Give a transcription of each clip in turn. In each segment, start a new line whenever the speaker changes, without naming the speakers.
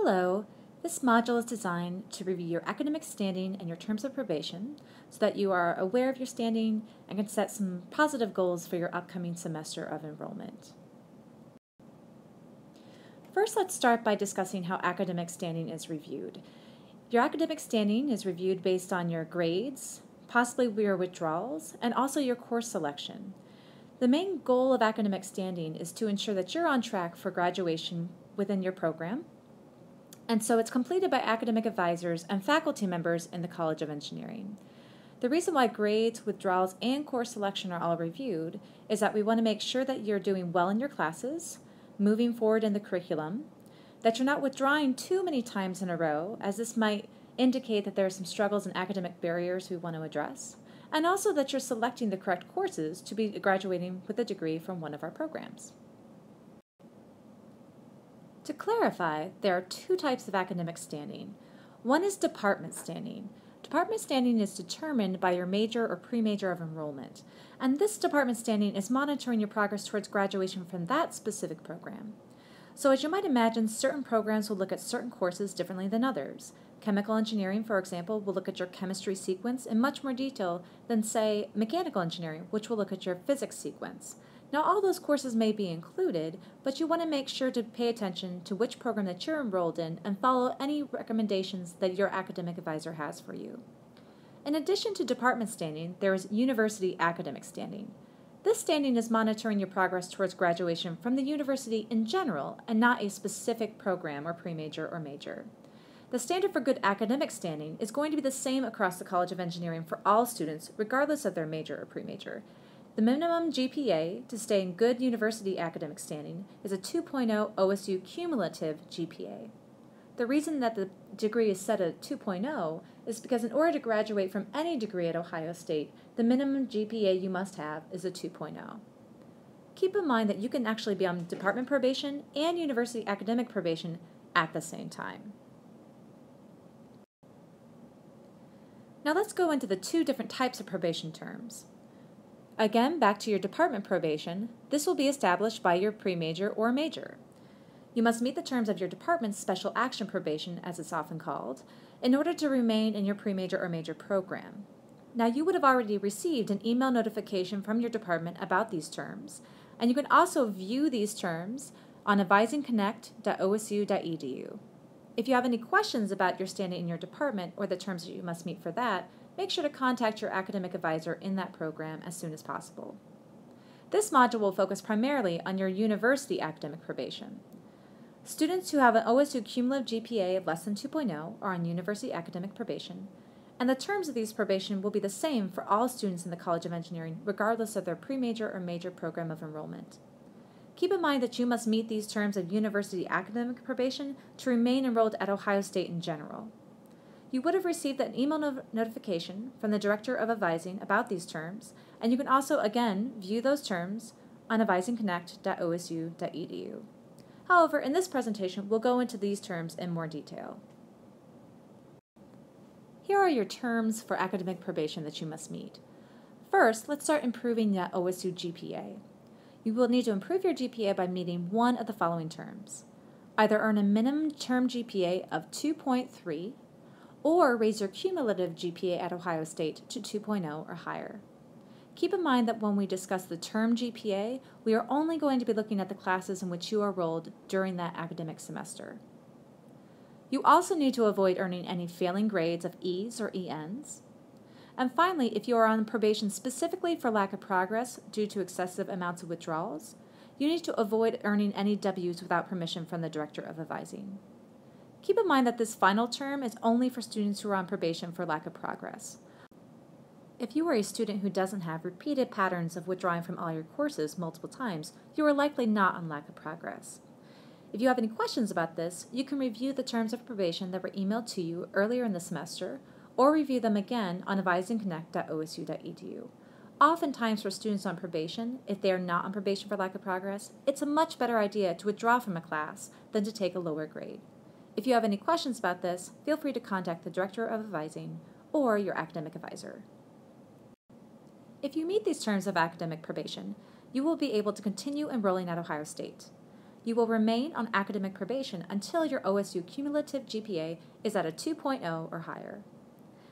Hello, this module is designed to review your academic standing and your terms of probation so that you are aware of your standing and can set some positive goals for your upcoming semester of enrollment. First, let's start by discussing how academic standing is reviewed. Your academic standing is reviewed based on your grades, possibly your withdrawals, and also your course selection. The main goal of academic standing is to ensure that you're on track for graduation within your program, and so it's completed by academic advisors and faculty members in the College of Engineering. The reason why grades, withdrawals, and course selection are all reviewed is that we want to make sure that you're doing well in your classes, moving forward in the curriculum, that you're not withdrawing too many times in a row, as this might indicate that there are some struggles and academic barriers we want to address, and also that you're selecting the correct courses to be graduating with a degree from one of our programs. To clarify, there are two types of academic standing. One is department standing. Department standing is determined by your major or pre-major of enrollment, and this department standing is monitoring your progress towards graduation from that specific program. So as you might imagine, certain programs will look at certain courses differently than others. Chemical engineering, for example, will look at your chemistry sequence in much more detail than, say, mechanical engineering, which will look at your physics sequence. Now, all those courses may be included, but you want to make sure to pay attention to which program that you're enrolled in and follow any recommendations that your academic advisor has for you. In addition to department standing, there is university academic standing. This standing is monitoring your progress towards graduation from the university in general and not a specific program or pre-major or major. The standard for good academic standing is going to be the same across the College of Engineering for all students, regardless of their major or pre-major. The minimum GPA to stay in good university academic standing is a 2.0 OSU cumulative GPA. The reason that the degree is set at 2.0 is because in order to graduate from any degree at Ohio State, the minimum GPA you must have is a 2.0. Keep in mind that you can actually be on department probation and university academic probation at the same time. Now let's go into the two different types of probation terms. Again, back to your department probation, this will be established by your pre-major or major. You must meet the terms of your department's special action probation, as it's often called, in order to remain in your pre-major or major program. Now, you would have already received an email notification from your department about these terms, and you can also view these terms on advisingconnect.osu.edu. If you have any questions about your standing in your department or the terms that you must meet for that, make sure to contact your academic advisor in that program as soon as possible. This module will focus primarily on your university academic probation. Students who have an OSU cumulative GPA of less than 2.0 are on university academic probation, and the terms of these probation will be the same for all students in the College of Engineering, regardless of their pre-major or major program of enrollment. Keep in mind that you must meet these terms of university academic probation to remain enrolled at Ohio State in general. You would have received an email notification from the Director of Advising about these terms, and you can also, again, view those terms on advisingconnect.osu.edu. However, in this presentation, we'll go into these terms in more detail. Here are your terms for academic probation that you must meet. First, let's start improving that OSU GPA. You will need to improve your GPA by meeting one of the following terms. Either earn a minimum term GPA of 2.3 or raise your cumulative GPA at Ohio State to 2.0 or higher. Keep in mind that when we discuss the term GPA, we are only going to be looking at the classes in which you are enrolled during that academic semester. You also need to avoid earning any failing grades of E's or ENs. And finally, if you are on probation specifically for lack of progress due to excessive amounts of withdrawals, you need to avoid earning any W's without permission from the Director of Advising. Keep in mind that this final term is only for students who are on probation for lack of progress. If you are a student who doesn't have repeated patterns of withdrawing from all your courses multiple times, you are likely not on lack of progress. If you have any questions about this, you can review the terms of probation that were emailed to you earlier in the semester, or review them again on advisingconnect.osu.edu. Oftentimes for students on probation, if they are not on probation for lack of progress, it's a much better idea to withdraw from a class than to take a lower grade. If you have any questions about this, feel free to contact the Director of Advising or your academic advisor. If you meet these terms of academic probation, you will be able to continue enrolling at Ohio State. you will remain on academic probation until your OSU cumulative GPA is at a 2.0 or higher.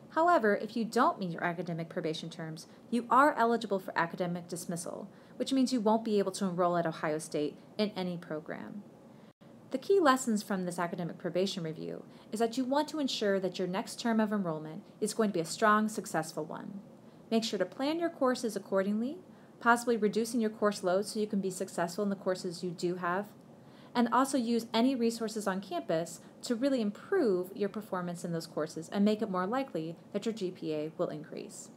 However, if you don't meet your academic probation terms, you are eligible for academic dismissal, which means you won't be able to enroll at Ohio State in any program. The key lessons from this academic probation review is that you want to ensure that your next term of enrollment is going to be a strong, successful one. Make sure to plan your courses accordingly, possibly reducing your course load so you can be successful in the courses you do have, and also use any resources on campus to really improve your performance in those courses and make it more likely that your GPA will increase.